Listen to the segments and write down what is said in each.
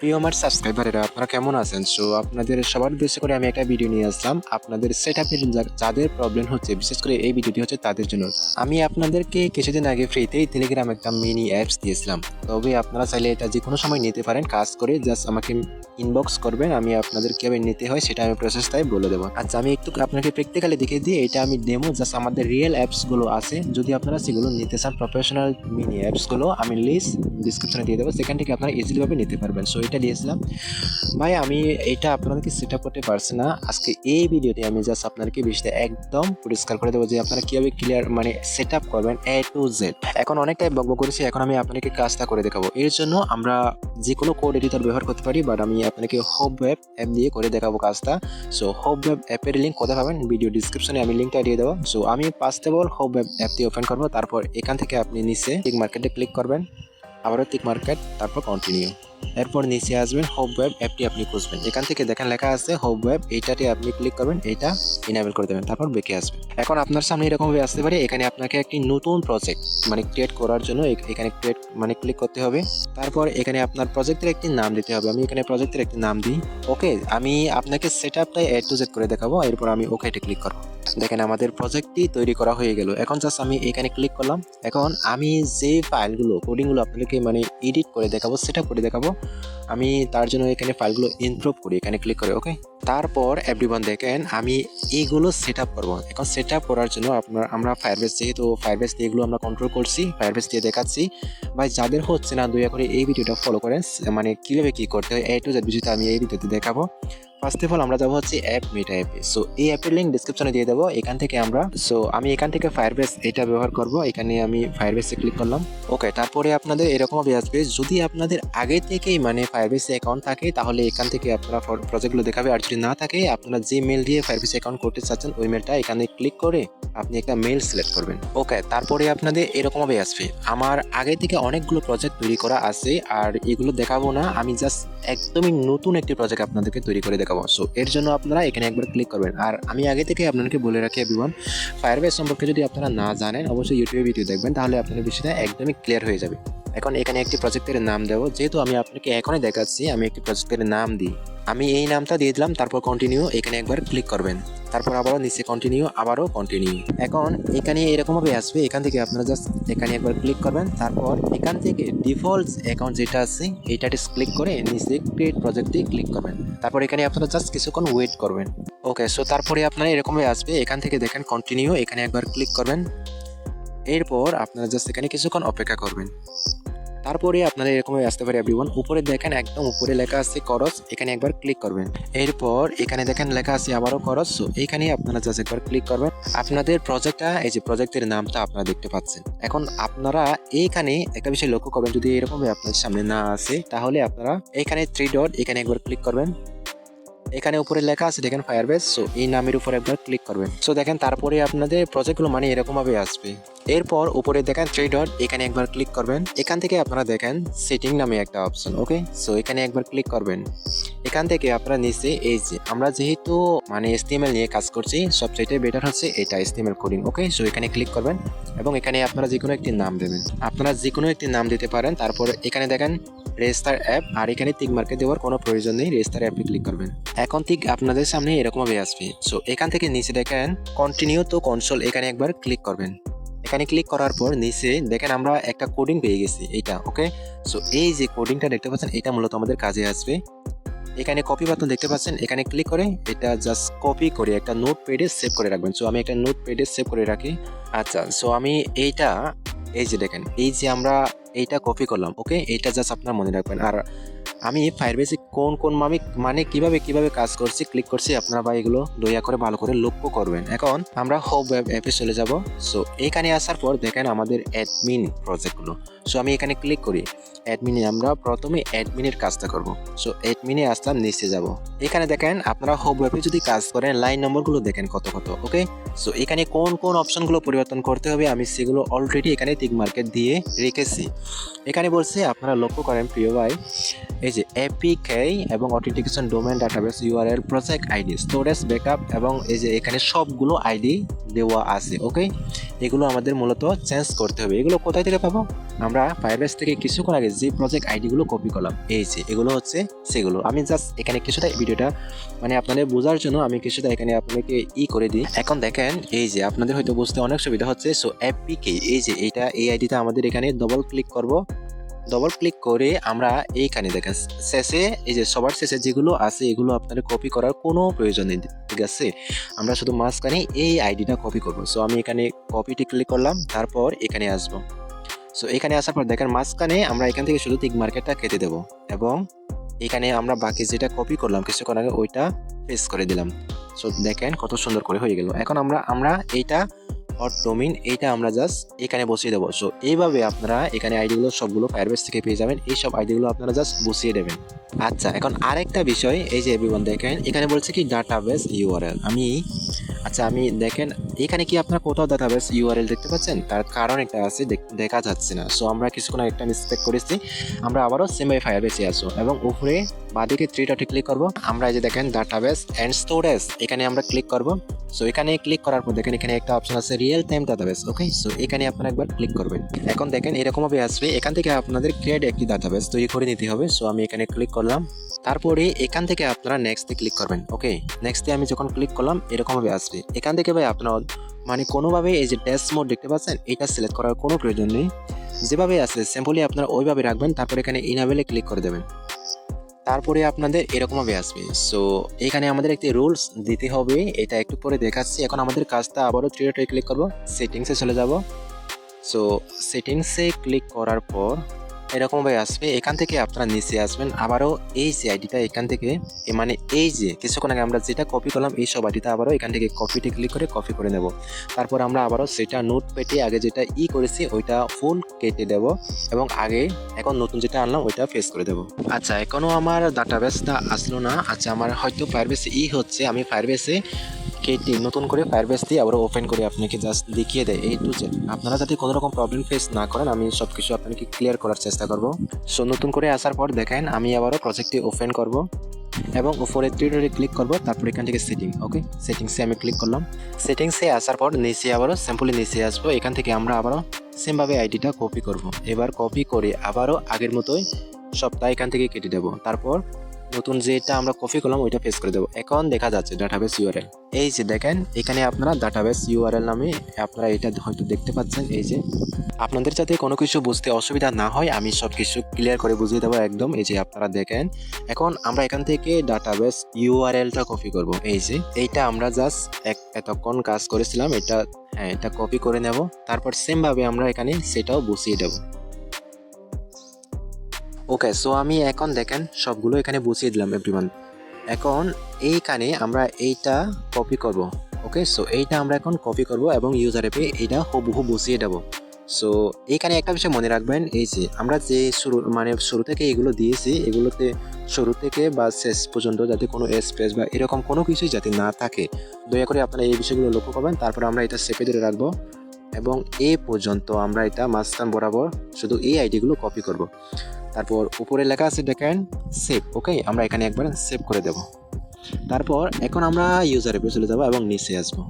প্রিয় আমার সাবস্ক্রাইবারেরা আপনারা কেমন আছেন? সো আপনাদের সবার উদ্দেশ্য করে আমি একটা ভিডিও নিয়ে আসলাম। আপনাদের সেটআপের যাদের প্রবলেম হচ্ছে, বিশেষ করে এই ভিডিওটি হচ্ছে তাদের জন্য। আমি আপনাদেরকে কিছুদিন আগে ফ্রিতেই টেলিগ্রাম একটা মিনি অ্যাপস দিয়েছিলাম। তবে আপনারা চাইলে এটা যেকোনো সময় নিতে পারেন। কাজ করে জাস্ট আমাকে ইনবক্স করবেন, আমি আপনাদের কীভাবে নিতে হয় সেটা আমি প্রসেসটাই বলে দেবো। আচ্ছা, আমি একটু আপনাকে প্র্যাকটিক্যালি দেখিয়ে দিই। এটা আমি ডেমো, জাস্ট আমাদের রিয়েল অ্যাপসগুলো আছে। যদি আপনারা সেগুলো নিতে চান, প্রফেশনাল মিনি অ্যাপসগুলো আমি লিস্ট ডিসক্রিপশনে দিয়ে দেবো, সেখান থেকে আপনারা ইজিলিভাবে নিতে পারবেন। সো এটা দিয়েছিলাম ভাই, আমি এটা আপনাদেরকে সেট আপ করতে পারছি না। আজকে এই ভিডিওতে আমি জাস্ট আপনাদেরকে বিষয়টা একদম পরিষ্কার করে দেবো যে আপনারা কীভাবে ক্লিয়ার সেট আপ করবেন A to Z। এখন অনেকটাই বকবক করেছি, এখন আমি আপনাদেরকে কাজটা করে দেখাবো। এর জন্য আমরা যে কোনো কোড এডিটর ব্যবহার করতে পারি, বাট আমি আপনাকে হোপ ওয়েব অ্যাপ দিয়ে করে দেখাবো কাজটা। সো হোপ ওয়েব অ্যাপের লিঙ্ক কোথায় পাবেন? ভিডিও ডিসক্রিপশনে আমি লিঙ্কটা দিয়ে দেবো। সো আমি first of all hope web অ্যাপটি ওপেন করবো। তারপর এখান থেকে আপনি নিচে টিক মার্কেটে ক্লিক করবেন, আবারও টিক মার্কেট, তারপর কন্টিনিউ। এরপর নিচে আসবেন, হোপ ওয়েব অ্যাপটি আপনি খুঁজবেন। এখান থেকে দেখেন লেখা আছে হোপ ওয়েব, এইটাতে আপনি ক্লিক করবেন, এইটা ইনেবল করে দেবেন, তারপর বেঁকে আসবেন। এখন আপনার সামনে এরকমভাবে আসতে পারে। এখানে আপনাকে একটি নতুন প্রজেক্ট ক্রিয়েট করার জন্য এখানে ক্রিয়েট ক্লিক করতে হবে। তারপর এখানে আপনার প্রজেক্টের একটি নাম দিতে হবে। আমি এখানে প্রজেক্টের একটি নাম দিই। ওকে, আমি আপনাকে সেট আপটাই A to Z করে দেখাবো। এরপর আমি ওকেতে ক্লিক করবো। দেখেন আমাদের প্রজেক্টটি তৈরি করা হয়ে গেল। এখন জাস্ট আমি এখানে ক্লিক করলাম। এখন আমি যে ফাইলগুলো কোডিংগুলো আপনাদেরকে এডিট করে দেখাবো, সেটআপ করে দেখাবো, আমি তার জন্য এখানে ফাইলগুলো ইমপ্রুভ করি, এখানে ক্লিক করে ওকে। তারপর এভরিওয়ান দেখেন আমি এইগুলো সেট আপ করবো। এখন সেট আপ করার জন্য আমরা ফায়ারবেস, যেহেতু ফায়ারবেস দিয়ে এগুলো আমরা কন্ট্রোল করছি, ফায়ারবেস দিয়ে দেখাচ্ছি। ভাই যাদের হচ্ছে না, দয়া করে এই ভিডিওটা ফলো করেন, কীভাবে কী করতে হয় A to Z বিষয়টা আমি এই ভিডিওতে দেখাবো। ফার্স্ট অফ অল আমরা যাবো হচ্ছে অ্যাপ মেটা অ্যাপে। সো এই অ্যাপের লিঙ্ক ডিসক্রিপশনে দিয়ে দেবো। এখান থেকে আমি এখান থেকে ফায়ারবেস এটা ব্যবহার করব। এখানে আমি ফায়ারবেসে ক্লিক করলাম। ওকে, তারপরে আপনাদের এরকমভাবে আসবে। যদি আপনাদের আগে থেকেই ফায়ারবেসে অ্যাকাউন্ট থাকে, তাহলে এখান থেকে আপনারা প্রজেক্টগুলো দেখাবে। আর যদি না থাকে, আপনারা যে মেল দিয়ে ফায়ারবেসে অ্যাকাউন্ট করতে চাচ্ছেন, ওই মেলটা এখানে ক্লিক করে আপনি একটা মেল সিলেক্ট করবেন। ওকে, তারপরে আপনাদের এরকমভাবে আসবে। আমার আগে থেকে অনেকগুলো প্রজেক্ট তৈরি করা আছে, আর এগুলো দেখাবো না। আমি জাস্ট একদমই নতুন একটি প্রজেক্ট আপনাদেরকে তৈরি করে দেখাবো। সো এর জন্য আপনারা এখানে একবার ক্লিক করবেন। আর আমি আগে থেকে আপনাদেরকে বলে রাখি এভরিওয়ান, ফায়ারবেস সম্পর্কে যদি আপনারা না জানেন, অবশ্যই ইউটিউবে ভিডিও দেখবেন, তাহলে আপনাদের বিষয়টা একদমই ক্লিয়ার হয়ে যাবে। এখন এখানে একটি প্রজেক্টের নাম দেবো। যেহেতু আমি আপনাকে এখনই দেখাচ্ছি, আমি একটি প্রজেক্টের নাম দিই। আমি এই নামটা দিয়ে দিলাম, তারপর কন্টিনিউ, এখানে একবার ক্লিক করবেন। তারপর আবারও নিচে কন্টিনিউ, আবারও কন্টিনিউ। এখন এখানে এরকমভাবে আসবে। এখান থেকে আপনারা জাস্ট এখানে একবার ক্লিক করবেন। তারপর এখান থেকে ডিফল্ট অ্যাকাউন্ট যেটা আছে এইটাতে ক্লিক করে নিচে ক্রিয়েট প্রজেক্টে ক্লিক করবেন। তারপর এখানে আপনারা জাস্ট কিছুক্ষণ ওয়েট করবেন। ওকে, সো তারপরে আপনারা এরকমভাবে আসবে। এখান থেকে দেখেন কন্টিনিউ, এখানে একবার ক্লিক করবেন। এরপর আপনারা জাস্ট এখানে কিছুক্ষণ অপেক্ষা করবেন। তারপরে আপনারা এরকম আসতে পারে এভরিওয়ান। উপরে দেখেন একদম উপরে লেখা আছে করস, এখানে একবার ক্লিক করবেন। এরপর এখানে দেখেন লেখা আছে আবারও করস, এখানে আপনারা জাস্ট একবার ক্লিক করবেন। আপনাদের প্রজেক্টটা, এই যে প্রজেক্টের নামটা আপনারা দেখতে পাচ্ছেন। এখন আপনারা এইখানে একটা বিষয় লক্ষ্য করবেন, যদি এরকম আপনাদের সামনে না আসে, তাহলে আপনারা এখানে 3 ডট, এখানে একবার ক্লিক করবেন। এখানে উপরে লেখা আছে দেখেন ফায়ারবেস, সো এই নামের উপর একবার ক্লিক করবেন। সো দেখেন তারপরে আপনাদের প্রজেক্টগুলো এরকমভাবে আসবে। এরপর উপরে দেখেন 3 ডট, এখানে একবার ক্লিক করবেন। এখান থেকে আপনারা দেখেন সেটিং নামে একটা অপশন, ওকে। সো এখানে একবার ক্লিক করবেন। এখান থেকে আপনারা নিচে এই যে আমরা যেহেতু HTML নিয়ে কাজ করছি, সবচাইতে বেটার হচ্ছে এটা HTML কোডিং, ওকে। সো এখানে ক্লিক করবেন এবং এখানে আপনারা যে কোনো একটি নাম দেবেন। আপনারা যে কোনো একটি নাম দিতে পারেন। তারপর এখানে দেখেন রেজিস্টার অ্যাপ, আর এখানে টিক মার্কে দেওয়ার কোনো প্রয়োজন নেই, রেজিস্টার অ্যাপে ক্লিক করবেন। এখন ঠিক আপনাদের সামনে এরকমভাবে আসবে। সো এখান থেকে নিচে দেখেন কন্টিনিউ টু কনসোল, এখানে একবার ক্লিক করবেন। এখানে ক্লিক করার পর নিচে দেখেন আমরা একটা কোডিং পেয়ে গেছি, এইটা ওকে। সো এই যে কোডিংটা দেখতে পাচ্ছেন, এটা মূলত আমাদের কাজে আসবে। এখানে কপি বাটন দেখতে পাচ্ছেন, এখানে ক্লিক করে এটা জাস্ট কপি করে একটা নোট প্যাডে সেভ করে রাখবেন। সো আমি একটা নোট প্যাডে সেভ করে রাখি। আচ্ছা, সো আমি এইটা, এই যে দেখেন, এই যে আমরা এইটা কপি করলাম, ওকে। এইটা জাস্ট আপনার মনে রাখবেন। আর আমি ফায়ারবেসে কোন কিভাবে কাজ করছি, ক্লিক করছি, আপনারা বা এগুলো দয়া করে ভালো করে লক্ষ্য করবেন। এখন আমরা হোপ ওয়েব অ্যাপে চলে যাব। সো এখানে আসার পর দেখেন আমাদের অ্যাডমিন প্রজেক্টগুলো। সো আমি এখানে ক্লিক করি। অ্যাডমিনে আমরা প্রথমে অ্যাডমিনের কাজটা করব। সো অ্যাডমিনে আসলাম, নিচে যাব। এখানে দেখেন আপনারা হোপ ওয়েবে যদি কাজ করেন, লাইন নম্বরগুলো দেখেন কত, ওকে। সো এখানে কোন অপশনগুলো পরিবর্তন করতে হবে, আমি সেগুলো অলরেডি এখানে টিক মার্কেট দিয়ে রেখেছি। এখানে বলছে আপনারা লক্ষ্য করেন প্রিয় ভাই, এই যে এপিকে এবং authentication, domain, database, URL, project ID, storage, backup, এবং এই যে এখানে সবগুলো আইডি দেওয়া আছে, ওকে। এগুলো আমাদের মূলত চেঞ্জ করতে হবে। এগুলো কোথায় থেকে পাবো? আমরা ফায়ারবেস থেকে কিছুক্ষণ আগে যে প্রজেক্ট আইডিগুলো কপি করলাম, এই যে এগুলো হচ্ছে সেগুলো। আমি জাস্ট এখানে কিছুটা ভিডিওটা মানে আপনাদের বোঝার জন্য আমি কিছুটা এখানে আপনাকে করে দিই। এখন দেখেন এই যে আপনাদের হয়তো বুঝতে অনেক সুবিধা হচ্ছে। সো এপিকে এই যে এইটা এই আইডিটা আমাদের এখানে ডবল ক্লিক করব। ডবল ক্লিক করে আমরা এইখানে দেখেন শেষে এই যে সবার শেষে যেগুলো আছে এগুলো আপনাদের কপি করার কোনো প্রয়োজন নেই, ঠিক আছে। আমরা শুধু মাঝখানে এই আইডিটা কপি করব। সো আমি এখানে কপিটি ক্লিক করলাম, তারপর এখানে আসব। সো এখানে আসার পর দেখেন মাঝখানে আমরা এখান থেকে শুধু টিক মার্কেটটা কেটে দেব এবং এখানে আমরা বাকি যেটা কপি করলাম কিছুক্ষণ আগে ওইটা পেস্ট করে দিলাম। সো দেখেন কত সুন্দর করে হয়ে গেল। এখন আমরা এইটা হট ডোমেইন এইটা আমরা জাস্ট এখানে বসিয়ে দেবো। সো এইভাবে আপনারা এখানে আইডিগুলো সবগুলো ফায়ারবেস থেকে পেয়ে যাবেন। এই সব আইডিগুলো আপনারা জাস্ট বসিয়ে দেবেন। আচ্ছা, এখন আরেকটা বিষয়, এই যে এভরিওয়ান দেখেন এখানে বলছে কি ডাটাবেস ইউআরএল। আমি দেখেন এখানে কি আপনারা কোথাও ডাটাবেস ইউআরএল দেখতে পাচ্ছেন? তার কারণ একটা আছে, দেখা যাচ্ছে না। সো আমরা কিছুক্ষণ একটা মিস্টেক করেছি। আমরা আবারও সেম ভাবে ফায়ারবেসে আসবো এবং উপরে বাঁদিকে থ্রি ডটে ক্লিক করব। আমরা এই যে দেখেন ডাটাবেস এন্ড স্টোরেজ এখানে আমরা ক্লিক করব। সো এখানে ক্লিক করার পর দেখেন এখানে একটা অপশন আছে রিয়েল টাইম ডাটাবেস। ওকে, সো এখানে আপনারা একবার ক্লিক করবেন। এখন দেখেন এরকম ভাবে আসবে। এখান থেকে আপনাদের ক্রিয়েট একটি ডাটাবেস তৈরি করে নিতে হবে। সো আমি এখানে ক্লিক করলাম, তারপরে এখান থেকে আপনারা নেক্সটে ক্লিক করবেন। ওকে, নেক্সটে আমি যখন ক্লিক করলাম এরকম ভাবে আসবে। এখান থেকে ভাই আপনার মানে কোনোভাবে এই যে ড্যাশ মোড দেখতে পাচ্ছেন এটা সিলেক্ট করার কোনো প্রয়োজন নেই। যেভাবে আছে সিম্পলি আপনারা ওইভাবে রাখবেন। তারপর এখানে ইনাবেলে ক্লিক করে দেবেন। তারপরে আপনাদের এরকমভাবে আসবে। সো এখানে আমাদের একটি রুলস দিতে হবে, এটা একটু পরে দেখাচ্ছি। এখন আমাদের কাজটা আবারও থ্রি ডটে ক্লিক করব, সেটিংসে চলে যাব। সো সেটিংসে ক্লিক করার পর এরকমভাবে আসবে। এখান থেকে আপনারা নিচে আসবেন, আবারও এই যে আইডিটা এখান থেকে মানে এই যে কিছুক্ষণ আগে আমরা যেটা কপি করলাম এই সব আইডিটা আবারও এখান থেকে কপিতে ক্লিক করে কপি করে নেব। তারপর আমরা আবারও সেটা নোট পেটে আগে যেটা করেছি ওইটা ফুল কেটে দেব এবং এখন নতুন যেটা আনলাম ওইটা পেস্ট করে দেব। আচ্ছা, এখনও আমার ডাটাবেসটা আসলো না। আচ্ছা, আমার হয়তো ফায়ারবেসে হচ্ছে। আমি ফায়ারবেসে কেটে নতুন করে ফায়ারবেস দিয়ে আবার ওপেন করে আপনাকে জাস্ট দেখিয়ে দেয় এই টু জেড। আপনারা যাতে কোনো রকম প্রবলেম ফেস না করেন আমি সব কিছু আপনাকে ক্লিয়ার করার চেষ্টা করব। সো নতুন করে আসার পর দেখেন আমি আবারও প্রজেক্টটি ওপেন করব এবং উপরে থ্রি ডটে ক্লিক করব। তারপর এখান থেকে সেটিং, ওকে, সেটিংসে আমি ক্লিক করলাম। সেটিংসে আসার পর নিচে আবারও সিম্পলি নিচে আসবো। এখান থেকে আমরা আবারও সেমভাবে আইডিটা কপি করব। এবার কপি করে আবারও আগের মতোই সবটা এখান থেকে কেটে দেবো। তারপর নতুন যেটা আমরা কপি করলাম ওইটা পেস্ট করে দেবো। এখন দেখা যাচ্ছে ডাটাবেস ইউআরএল। এই যে দেখেন এখানে আপনারা ডাটাবেস ইউআরএল নামে আপনারা এটা হয়তো দেখতে পাচ্ছেন। এই যে আপনাদের যাতে কোনো কিছু বুঝতে অসুবিধা না হয় আমি সব কিছু ক্লিয়ার করে বুঝিয়ে দেবো একদম। এই যে আপনারা দেখেন এখন আমরা এখান থেকে ডাটাবেস ইউআরএলটা কপি করব। এই যে এইটা আমরা জাস্ট এতক্ষণ কাজ করেছিলাম এটা কপি করে নেব। তারপর সেমভাবে আমরা এখানে সেটাও বসিয়ে দেবো। ওকে, সো আমি এখন দেখেন সবগুলো এখানে বসিয়ে দিলাম এভরিওয়ান। এখন এইখানে আমরা এইটা কপি করব। ওকে, সো এইটা আমরা এখন কপি করব এবং ইউজার অ্যাপে এইটা হুবহু বসিয়ে দেব। সো এইখানে একটা বিষয় মনে রাখবেন, এই যে আমরা যে শুরু থেকে এগুলো দিয়েছি এগুলোতে শুরু থেকে বা শেষ পর্যন্ত যাতে কোনো স্পেস বা এরকম কোনো কিছুই যাতে না থাকে, দয়া করে আপনারা এই বিষয়গুলো লক্ষ্য করবেন। তারপর আমরা এটা সেপে ধরে রাখবো এবং এই পর্যন্ত আমরা এটা মাঝখান বরাবর শুধু এই আইডিগুলো কপি করব। তারপর উপরে লেখা আছে দেখেন সেভ। ওকে, আমরা এখানে একবার সেভ করে দেব। তারপর এখন আমরা ইউজার অ্যাপে চলে যাব এবং নিচে আসবো।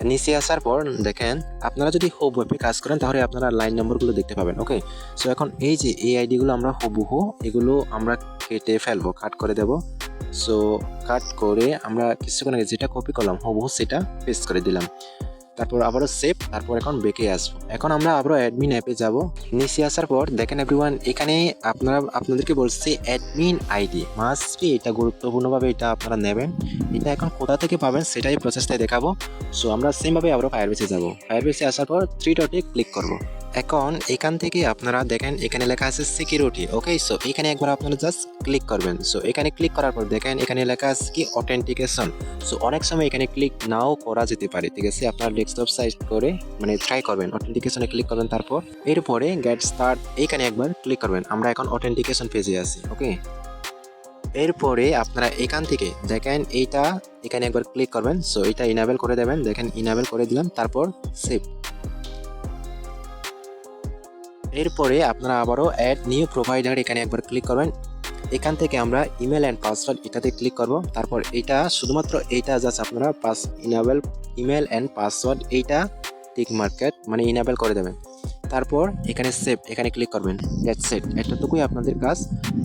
নিচে আসার পর দেখেন আপনারা যদি হোম ওয়েবে কাজ করেন তাহলে আপনারা লাইন নম্বরগুলো দেখতে পাবেন। ওকে, সো এখন এই যে এই আইডিগুলো আমরা হুবহু এগুলো আমরা কেটে ফেলবো, কাট করে দেব। সো কাট করে আমরা কিছুক্ষণ আগে যেটা কপি করলাম হুবহু সেটা পেস্ট করে দিলাম। তারপর আবারও সেভ, তারপর এখন বেঁকে আসবো। এখন আমরা আবারও অ্যাডমিন অ্যাপে যাব। নিচে আসার পর দেখেন এভরিওয়ান এখানে আপনাদেরকে বলছি অ্যাডমিন আইডি মাস্ট বি, এটা গুরুত্বপূর্ণভাবে এটা আপনারা নেবেন। এটা এখন কোথা থেকে পাবেন সেটাই প্রসেসটাই দেখাবো। সো আমরা সেমভাবে আবারও ফায়ারবেসে যাব। ফায়ারবেসে আসার পর থ্রি ডটে ক্লিক করব। এখন এখান থেকে আপনারা দেখেন এখানে লেখা আছে সিকিউরিটি। ওকে, সো এখানে একবার আপনারা জাস্ট ক্লিক করবেন। সো এখানে ক্লিক করার পর দেখেন এখানে লেখা আছে কি অথেন্টিকেশন। সো অনেক সময় এখানে ক্লিক নাও করা যেতে পারে, ঠিক আছে। আপনার ডেস্কটপ সাইজ করে ট্রাই করবেন, অথেন্টিকেশনে ক্লিক করবেন। তারপর এরপরে গেট স্টার্ট এখানে একবার ক্লিক করবেন। আমরা এখন অথেন্টিকেশন পেজে আছি। ওকে, এরপরে আপনারা এখান থেকে দেখেন এইটা এখানে একবার ক্লিক করবেন। সো এটা ইনাবেল করে দেবেন। দেখেন ইনাবেল করে দিলাম, তারপর সেভ। এরপরে আপনারা আবারও অ্যাড নিউ প্রোভাইডার এখানে একবার ক্লিক করবেন। এখান থেকে আমরা ইমেল অ্যান্ড পাসওয়ার্ড এটাতে ক্লিক করব। তারপর এটা শুধুমাত্র এইটা জাস্ট আপনারা ইনাবেল ইমেল অ্যান্ড পাসওয়ার্ড এইটা টিক মার্কেট ইনাবেল করে দেবেন। তারপর এখানে সেভ, এখানে ক্লিক করবেন। দ্যাটস ইট, এতটুকুই আপনাদের কাজ।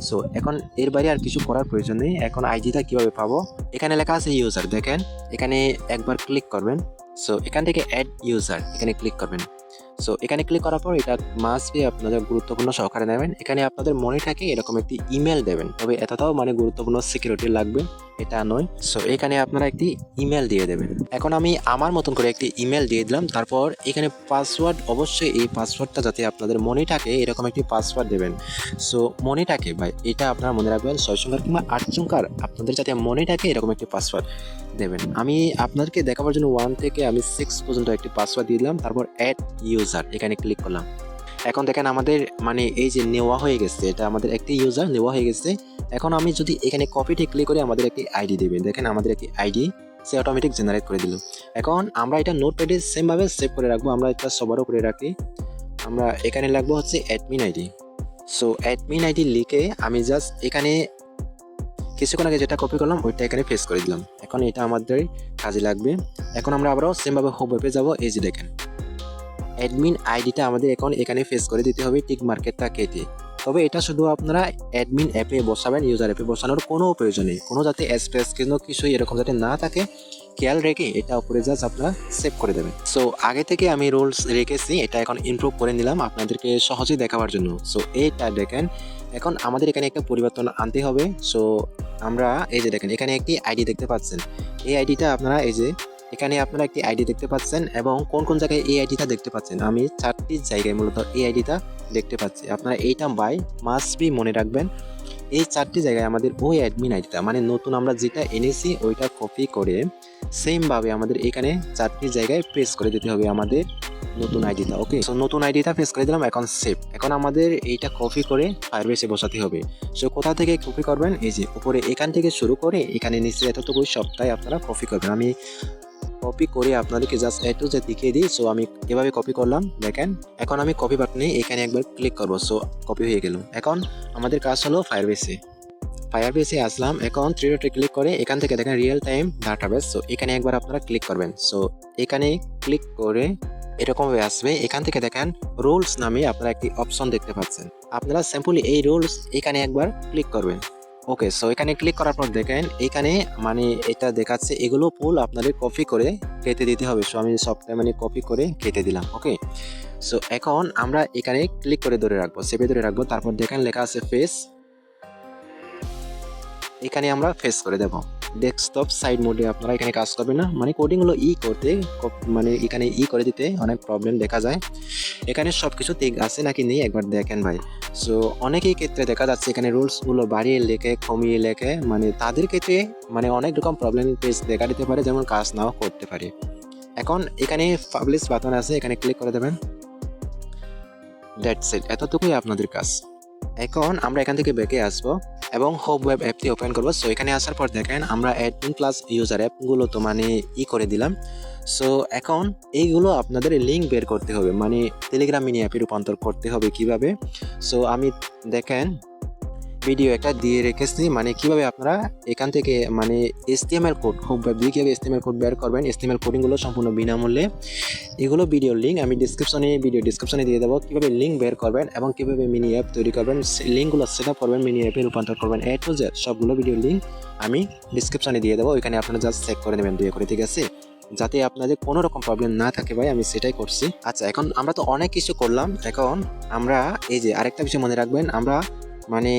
সো এখন এর বাইরে আর কিছু করার প্রয়োজন নেই। এখন আইডিটা কিভাবে পাবো, এখানে লেখা আছে ইউজার, দেখেন এখানে একবার ক্লিক করবেন। সো এখান থেকে অ্যাড ইউজার, এখানে ক্লিক করবেন। সো এখানে ক্লিক করার পর এটা মাস্ট বি আপনাদের গুরুত্বপূর্ণ সহকারে নেবেন। এখানে আপনাদের মনে থাকে এরকম একটি ইমেল দেবেন, তবে এতটাও মানে গুরুত্বপূর্ণ সিকিউরিটি লাগবে এটা নয়। সো এখানে আপনারা একটি ইমেল দিয়ে দেবেন। এখন আমি আমার মতন করে একটি ইমেল দিয়ে দিলাম। তারপর এখানে পাসওয়ার্ড, অবশ্যই এই পাসওয়ার্ডটা যাতে আপনাদের মনে থাকে এরকম একটি পাসওয়ার্ড দেবেন। সো মনে থাকে ভাই, এটা আপনারা মনে রাখবেন 6 সংখ্যার কিংবা 8 সংখ্যার, আপনাদের যাতে মনে থাকে এরকম একটি পাসওয়ার্ড দেবেন। আমি আপনাদেরকে দেখাবার জন্য 1 থেকে আমি 6 পর্যন্ত একটি পাসওয়ার্ড দিয়ে দিলাম। তারপর অ্যাড ইউজার, এখানে ক্লিক করলাম। এখন দেখেন আমাদের মানে এই যে নেওয়া হয়ে গেছে, এটা আমাদের একটি ইউজার নেওয়া হয়ে গেছে। এখন আমি যদি এখানে কপিতে ক্লিক করি আমাদের একটি আইডি দেবে, দেখেন আমাদের একটি আইডি সে অটোমেটিক জেনারেট করে দিল। এখন আমরা এটা নোটপ্যাডে সেমভাবে সেভ করে রাখবো, আমরা এটা সবারও করে রাখি। আমরা এখানে লাগবো হচ্ছে admin ID. So admin ID লিখে আমি জাস্ট এখানে কিছুক্ষণ আগে যেটা কপি করলাম ওইটা এখানে পেস্ট করে দিলাম। এখন এটা আমাদের কাজে লাগবে। এখন আমরা আবারও সেমভাবে হোম ওয়েবে যাবো। এই যে দেখেন অ্যাডমিন আইডিটা আমাদের এখন এখানে পেস্ট করে দিতে হবে টিক মার্কেটটা কেটে। তবে এটা শুধু আপনারা অ্যাডমিন অ্যাপে বসাবেন, ইউজার অ্যাপে বসানোর কোনো প্রয়োজন নেই। কোনো যাতে স্পেস কোনো কিছুই এরকম যাতে না থাকে খেয়াল রেখে এটা উপরে জাস্ট আপনারা সেভ করে দেবেন। সো আগে থেকে আমি রুলস রেখেছি, এটা এখন ইমপ্রুভ করে নিলাম আপনাদেরকে সহজেই দেখাবার জন্য। সো এইটা দেখেন এখন আমাদের এখানে একটা পরিবর্তন আনতে হবে। সো আমরা এই যে দেখেন এখানে একটি আইডি দেখতে পাচ্ছেন, এই আইডিটা আপনারা এই যে এখানে আপনারা একটি আইডি দেখতে পাচ্ছেন এবং কোন কোন জায়গায় এই আইডিটা দেখতে পাচ্ছেন, আমি 4টি জায়গায় মূলত এই আইডিটা দেখতে পাচ্ছি। আপনারা এইটা বাই মাস্ট বি মনে রাখবেন, এই 4টি জায়গায় আমাদের ওই অ্যাডমিন আইডিটা মানে নতুন আমরা যেটা এনেছি ওইটা কপি করে সেমভাবে আমাদের এখানে 4টি জায়গায় পেস্ট করে দিতে হবে আমাদের নতুন আইডিটা। ওকে, সো নতুন আইডিটা পেস্ট করে দিলাম। এখন সেভ। এখন আমাদের এইটা কপি করে ফায়ারবেসে বসাতে হবে। সো কোথা থেকে কপি করবেন, এই যে উপরে এখান থেকে শুরু করে এখানে নিচে এতটুকু সবটাই আপনারা কপি করবেন। আমি কপি করে আপনাদেরকে জাস্ট একটু যে দেখিয়ে দিই। সো আমি এভাবে কপি করলাম, দেখেন এখন আমি কপি বাটনে এখানে একবার ক্লিক করবো। সো কপি হয়ে গেল। এখন আমাদের কাজ হলো ফায়ারবেসে আসলাম। এখন থ্রি ডটে ক্লিক করে এখান থেকে দেখেন রিয়েল টাইম ডাটাবেস। সো এখানে একবার আপনারা ক্লিক করবেন। সো এখানে ক্লিক করে এরকম হয়ে আসবে। এখান থেকে দেখেন রুলস নামে আপনারা একটি অপশন দেখতে পাচ্ছেন, আপনারা সিম্পলি এই রুলস এখানে একবার ক্লিক করবেন। ওকে, সো এখানে ক্লিক করার পর দেখেন এখানে মানে এটা দেখাচ্ছে এগুলো ফুল আপনাদের কপি করে কেটে দিতে হবে। সো আমি সবটা মানে কপি করে কেটে দিলাম। ওকে, সো এখন আমরা এখানে ক্লিক করে ধরে রাখবো, সেভে ধরে রাখবো। তারপর দেখেন লেখা আছে ফেস, এখানে আমরা ফেস করে দেব। ডেস্কটপ সাইড মোডে আপনারা এখানে কাজ করবেন না, মানে কোডিংগুলো করতে মানে এখানে করে দিতে অনেক প্রবলেম দেখা যায়। এখানে সব কিছু ঠিক আছে নাকি নেই একবার দেখেন ভাই। সো অনেকেই ক্ষেত্রে দেখা যাচ্ছে এখানে রুলসগুলো বাড়িয়ে লেখে কমিয়ে লেখে, মানে তাদের ক্ষেত্রে মানে অনেক রকম প্রবলেম পেজ দেখা দিতে পারে, যেমন কাজ নাও করতে পারে। এখন এখানে পাবলিশ বাটন আছে, এখানে ক্লিক করে দেবেন। দ্যাটস ইট, এতটুকুই আপনাদের কাজ। এখন আমরা এখান থেকে ব্যাকে আসবো এবং হোম ওয়েব অ্যাপটি ওপেন করবো। সো এখানে আসার পর দেখেন আমরা অ্যাডমিন+User অ্যাপগুলো তো মানে করে দিলাম। সো এখন এইগুলো আপনাদের লিঙ্ক বের করতে হবে, মানে টেলিগ্রাম মিনি অ্যাপে রূপান্তর করতে হবে কিভাবে। সো আমি দেখেন ভিডিও একটা দিয়ে রেখেছি, মানে কিভাবে আপনারা এখান থেকে মানে HTML কোড হোম ওয়েব দিয়ে কীভাবে HTML কোড বের করবেন। HTML কোডিংগুলো সম্পূর্ণ বিনামূল্যে, এগুলো ভিডিও লিঙ্ক আমি ভিডিও ডিসক্রিপশনে দিয়ে দেবো, কীভাবে লিঙ্ক বের করবেন এবং কীভাবে মিনি অ্যাপ তৈরি করবেন, লিঙ্কগুলো সেট আপ করবেন, মিনি অ্যাপে রূপান্তর করবেন, A to Z সবগুলো ভিডিও লিঙ্ক আমি ডিসক্রিপশনে দিয়ে দেবো। ওইখানে আপনারা জাস্ট চেক করে নেবেন দয়া করে, ঠিক আছে, যাতে আপনাদের কোনো রকম প্রবলেম না থাকে ভাই, আমি সেটাই করছি। আচ্ছা, এখন আমরা তো অনেক কিছু করলাম। এখন আমরা এই যে আরেকটা বিষয় মনে রাখবেন, আমরা মানে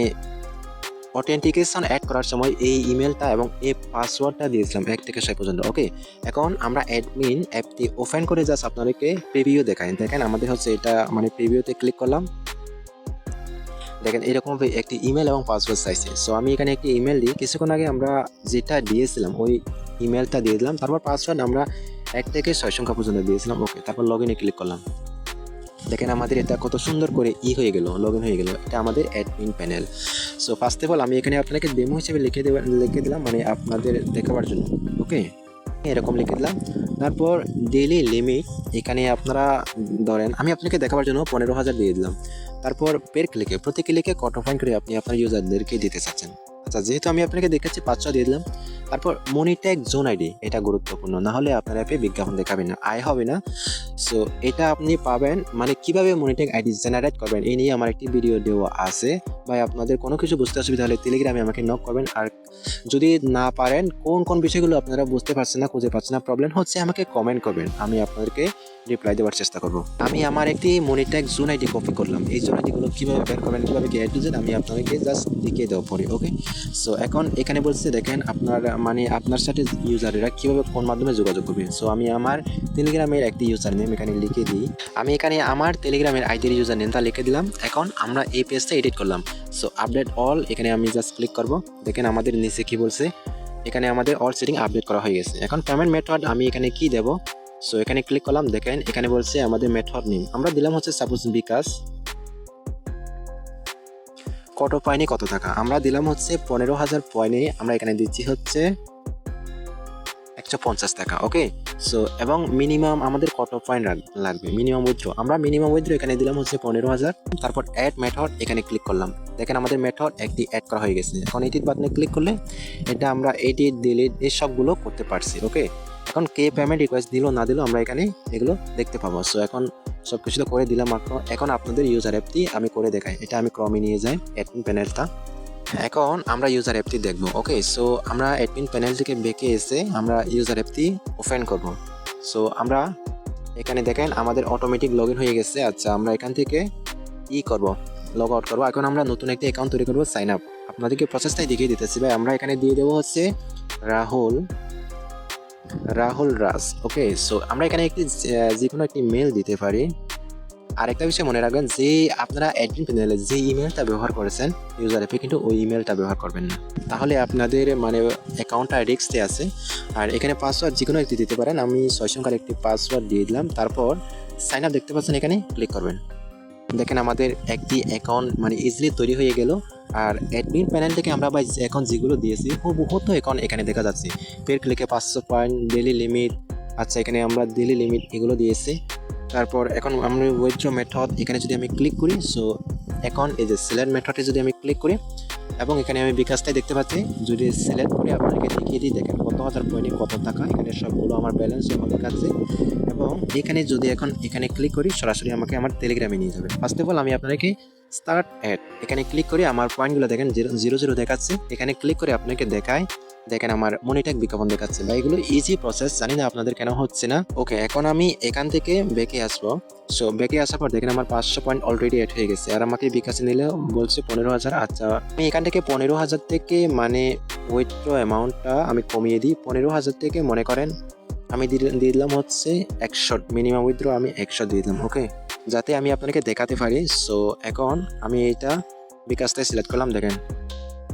অথেন্টিকেশন অ্যাড করার সময় এই ইমেলটা এবং এই পাসওয়ার্ডটা দিয়েছিলাম 1 থেকে 6 পর্যন্ত। ওকে, এখন আমরা অ্যাডমিন অ্যাপটি ওপেন করে জাস্ট আপনাদেরকে প্রিভিউ দেখেন আমাদের হচ্ছে এটা মানে প্রিভিউতে ক্লিক করলাম, দেখেন এরকম একটি ইমেল এবং পাসওয়ার্ড চাইছে। সো আমি এখানে একটি ইমেল দিই, কিছুক্ষণ আগে আমরা যেটা দিয়েছিলাম ওই ইমেলটা দিয়ে দিলাম। তারপর পাসওয়ার্ড আমরা 1 থেকে 6 সংখ্যা পর্যন্ত দিয়েছিলাম। ওকে, তারপর লগ ইনে ক্লিক করলাম। দেখেন আমাদের এটা কত সুন্দর করে হয়ে গেল, লগ ইন হয়ে গেল। এটা আমাদের admin panel. So first of all আমি এখানে আপনাকে ডেমো হিসেবে লিখে দিলাম, মানে আপনাদের দেখাবার জন্য। ওকে, এরকম লিখে দিলাম। তারপর ডেইলি লিমিট এখানে আপনারা ধরেন আমি আপনাকে দেখাবার জন্য 15,000 দিয়ে দিলাম। তারপর প্রতি ক্লিকে কত পয়েন্ট করে আপনি আপনার ইউজারদেরকে দিতে চাচ্ছেন। আচ্ছা, যেহেতু আমি আপনাকে দেখাচ্ছি 500 দিয়ে দিলাম। তারপর মনি ট্যাগ জোন আইডি, এটা গুরুত্বপূর্ণ, না হলে আপনার অ্যাপে বিজ্ঞাপন দেখাবে না, আয় হবে না। সো এটা আপনি পাবেন, মানে কিভাবে মনিটরিং আইডি জেনারেট করবেন এই নিয়ে আমার একটি ভিডিও দেওয়া আছে। ভাই আপনাদের কোনো কিছু বুঝতে অসুবিধা হলে টেলিগ্রামে আমাকে নক করবেন। আর যদি না পারেন, কোন বিষয়গুলো আপনারা বুঝতে পারছেন না, খুঁজে পাচ্ছেন না, প্রবলেম হচ্ছে, আমাকে কমেন্ট করবেন, আমি আপনাদেরকে রিপ্লাই দেওয়ার চেষ্টা করব। আমি আমার একটি মনিটরিং জোন আইডি কপি করলাম। এই জোন আইডিগুলো কীভাবে বের করবেন, কীভাবে কি টু জেড আমি আপনাদেরকে জাস্ট দেখিয়ে দেওয়া পরে। ওকে, সো এখন এখানে বলছে দেখেন আপনার মানে আপনার সাথে ইউজারেরা কীভাবে কোন মাধ্যমে যোগাযোগ করবে। সো আমি আমার টেলিগ্রামের একটি ইউজার নেম এখানে লিখে দিই। আমি এখানে আমার টেলিগ্রামের আইডির ইউজার নেমটা লিখে দিলাম। এখন আমরা এই পেজটা এডিট করলাম। সো আপডেট অল, এখানে আমি জাস্ট ক্লিক করব। দেখেন আমাদের নিচে কি বলছে, এখানে আমাদের অল সেটিং আপডেট করা হয়ে গেছে। এখন পেমেন্ট মেথড আমি এখানে কি দেব, সো এখানে ক্লিক করলাম। দেখেন এখানে বলছে আমাদের মেথড নেম আমরা দিলাম হচ্ছে সাপোজ বিকাশ। কত পয়েন্টে কত টাকা আমরা দিলাম হচ্ছে 15,000 পয়েন্টে আমরা এখানে দিচ্ছি হচ্ছে 150 টাকা। ওকে, সো এবং মিনিমাম আমাদের কত পয়েন্ট লাগবে, মিনিমাম উইথড্র আমরা মিনিমাম উইথড্র এখানে দিলাম হচ্ছে 15,000। তারপর অ্যাড মেথড এখানে ক্লিক করলাম। দেখেন আমাদের মেথড একটি অ্যাড করা হয়ে গেছে। এখন এডিট বাটনে ক্লিক করলে এটা আমরা এডিট ডিলিট এই সবগুলো করতে পারছি। ওকে, এখন কে পেমেন্ট রিকোয়েস্ট দিল না দিল আমরা এখানে এগুলো দেখতে পাবো। সো এখন সব কিছু তো করে দিলাম মাত্র। এখন আপনাদের ইউজার অ্যাপটি আমি করে দেখাই। এটা আমি ক্রমে নিয়ে যাই অ্যাডমিন প্যানেলটা। এখন আমরা ইউজার অ্যাপটি দেখবো। ওকে, সো আমরা অ্যাডমিন প্যানেল থেকে বেঁকে এসে আমরা ইউজার অ্যাপটি ওপেন করব। সো আমরা এখানে দেখেন আমাদের অটোমেটিক লগ ইন হয়ে গেছে। আচ্ছা, আমরা এখান থেকে করব, লগ আউট করবো। এখন আমরা নতুন একটি অ্যাকাউন্ট তৈরি করবো, সাইন আপ। আপনাদেরকে প্রসেসটাই দেখিয়ে দিতেছি ভাই। আমরা এখানে দিয়ে দেবো হচ্ছে রাহুল রাজ। ওকে, সো আমরা এখানে একটি যে কোনো একটি মেল দিতে পারি। আরেকটা বিষয় মনে রাখবেন যে আপনারা অ্যাডমিন প্যানেলে যে ইমেলটা ব্যবহার করেছেন ইউজার অ্যাপে কিন্তু ওই ইমেলটা ব্যবহার করবেন না, তাহলে আপনাদের মানে অ্যাকাউন্টটা রিস্কে আছে। আর এখানে পাসওয়ার্ড যে কোনো একটি দিতে পারেন। আমি 6 সংখ্যার একটি পাসওয়ার্ড দিয়ে দিলাম। তারপর সাইন আপ দেখতে পাচ্ছেন, এখানে ক্লিক করবেন। দেখেন আমাদের একটি অ্যাকাউন্ট মানে ইজিলি তৈরি হয়ে গেল। আর অ্যাডমিন প্যানেল থেকে আমরা ভাই এখন যেগুলো দিয়েছি হুবহু তো এখন এখানে দেখা যাচ্ছে। পের ক্লিকে 500 পয়েন্ট, ডেলি লিমিট। আচ্ছা, এখানে আমরা ডেলি লিমিট এগুলো দিয়েছি। তারপর এখন আমরা উইথড্র মেথড এখানে যদি আমি ক্লিক করি, সো এখন এই যে সিলেক্ট মেথডে যদি আমি ক্লিক করি এবং এখানে আমি বিকাশটাই দেখতে পাচ্ছি, যদি সিলেক্ট করে আপনাদেরকে দেখিয়ে দিই, দেখেন কত হাজার পয়েন্টে কত টাকা, এখানে সবগুলো আমার ব্যালেন্স যখন দেখাচ্ছে। এবং এখানে যদি এখন এখানে ক্লিক করি সরাসরি আমাকে আমার টেলিগ্রামে নিয়ে যাবে। ফার্স্ট অফ অল আমি আপনাকে স্টার্ট অ্যাড এখানে ক্লিক করি, আমার পয়েন্টগুলো দেখেন 0 দেখাচ্ছে। এখানে ক্লিক করে আপনাকে দেখায়, দেখেন আমার মনিটরিং বিজ্ঞাপন দেখাচ্ছে। বা এগুলো ইজি প্রসেস, জানি না আপনাদের কেন হচ্ছে না। ওকে, এখন আমি এখান থেকে বেঁকে আসবো। সো বেঁকে আসার পর দেখেন আমার 500 পয়েন্ট অলরেডি অ্যাড হয়ে গেছে। আর আমাকে বিকাশে নিলে বলছে 15,000। আচ্ছা, আমি এখান থেকে 15,000 থেকে মানে উইথড্র অ্যামাউন্টটা আমি কমিয়ে দিই। 15,000 থেকে মনে করেন আমি দিয়ে দিলাম হচ্ছে 100, মিনিমাম উইথড্র আমি 100 দিয়ে দিলাম। ওকে, যাতে আমি আপনাকে দেখাতে পারি। সো এখন আমি এটা বিকাশটাই সিলেক্ট করলাম। দেখেন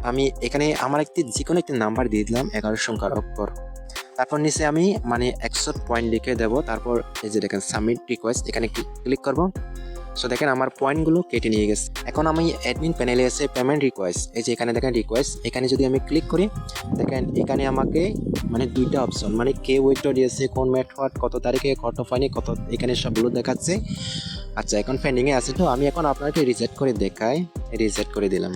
আমি এখানে আমার যে কোনো একটি নাম্বার দিয়ে দিলাম 11 সংখ্যার অক্ষর। তারপর নিচে আমি মানে 100 পয়েন্ট লিখে দেবো। তারপর এই যে দেখেন সাবমিট রিকোয়েস্ট এখানে ক্লিক করব। সো দেখেন আমার পয়েন্টগুলো কেটে নিয়ে গেছে। এখন আমি অ্যাডমিন প্যানেলে এসে পেমেন্ট রিকোয়েস্ট, এই যে এখানে দেখেন রিকোয়েস্ট, এখানে যদি আমি ক্লিক করি দেখেন এখানে আমাকে মানে দুইটা অপশন, মানে কে উইথড্র দিয়েছে, কোন মেথড, কত তারিখে, কত পয়েন্টে কত, এখানে সবগুলো দেখাচ্ছে। আচ্ছা, এখন পেন্ডিংয়ে আছে, তো আমি এখন আপনাকে রিসেট করে দেখাই। রিসেট করে দিলাম।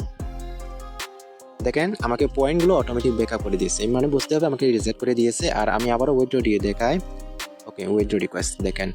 দেখেন আমাকে পয়েন্টগুলো অটোমেটিক ব্যাকআপ করে দিয়েছে, মানে বুঝতে হবে আমাকে রিসেট করে দিয়েছে। আর আমি আবারও উইথড্র দিয়ে দেখাই। ওকে, উইথড্র রিকোয়েস্ট দেখেন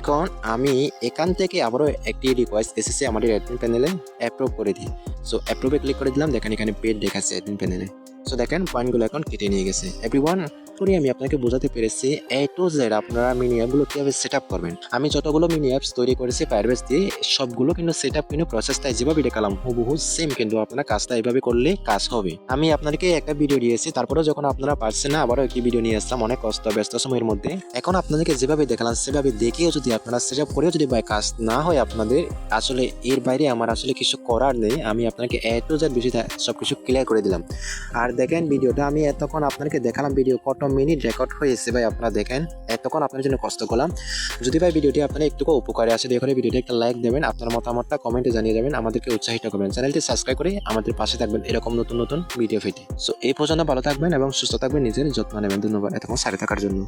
এখন আমি এখান থেকে আবারও একটি রিকোয়েস্ট এসেছে আমাদের অ্যাডমিন প্যানেলে, অ্যাপ্রুভ করে দিই। সো অ্যাপ্রুভে ক্লিক করে দিলাম। দেখেন এখানে পেড দেখাচ্ছে অ্যাডমিন প্যানেলে। সো দেখেন পয়েন্টগুলো এখন কেটে নিয়ে গেছে। এভরিওয়ান, করি আমি আপনাকে বোঝাতে পেরেছি A to Z আপনারা মিনি অ্যাপগুলো কীভাবে সেট আপ করবেন। আমি যতগুলো মিনি অ্যাপস তৈরি করেছি ফায়ারবেস দিয়ে, সবগুলো কিন্তু সেট আপ কিন্তু প্রসেসটা যেভাবে দেখালাম হুবহু সেম, কিন্তু আপনারা কাজটা এইভাবে করলে কাজ হবে। আমি আপনাদেরকে একটা ভিডিও দিয়েছি, তারপরেও যখন আপনারা পারছেন না আবারও একটি ভিডিও নিয়ে আসলাম অনেক কষ্ট ব্যস্ত সময়ের মধ্যে। এখন আপনাদেরকে যেভাবে দেখালাম সেভাবে দেখেও যদি আপনারা সেট আপ করেও যদি বাই কাজ না হয় আপনাদের, আসলে এর বাইরে আমার আসলে কিছু করার নেই। আমি আপনাকে A to Z বিষয়টা সব কিছু ক্লিয়ার করে দিলাম। আর দেখেন ভিডিওটা আমি এতক্ষণ আপনাকে দেখালাম, ভিডিও কত মিনিট রেকর্ড হয়েছে ভাই আপনারা দেখেন। এতক্ষণ আপনার জন্য কষ্ট করলাম। যদি ভাই ভিডিওটি আপনার একটুকু উপকারে আসে, দেখলে ভিডিওটি একটা লাইক দেবেন, আপনার মতামতটা কমেন্টে জানিয়ে যাবেন, আমাদেরকে উৎসাহিত করবেন। চ্যানেলটি সাবস্ক্রাইব করে আমাদের পাশে থাকবেন এরকম নতুন নতুন ভিডিও পেতে। সো এই পর্যন্ত ভালো থাকবেন এবং সুস্থ থাকবেন, নিজের যত্ন নেবেন। ধন্যবাদ এতক্ষণ সাথে থাকার জন্য।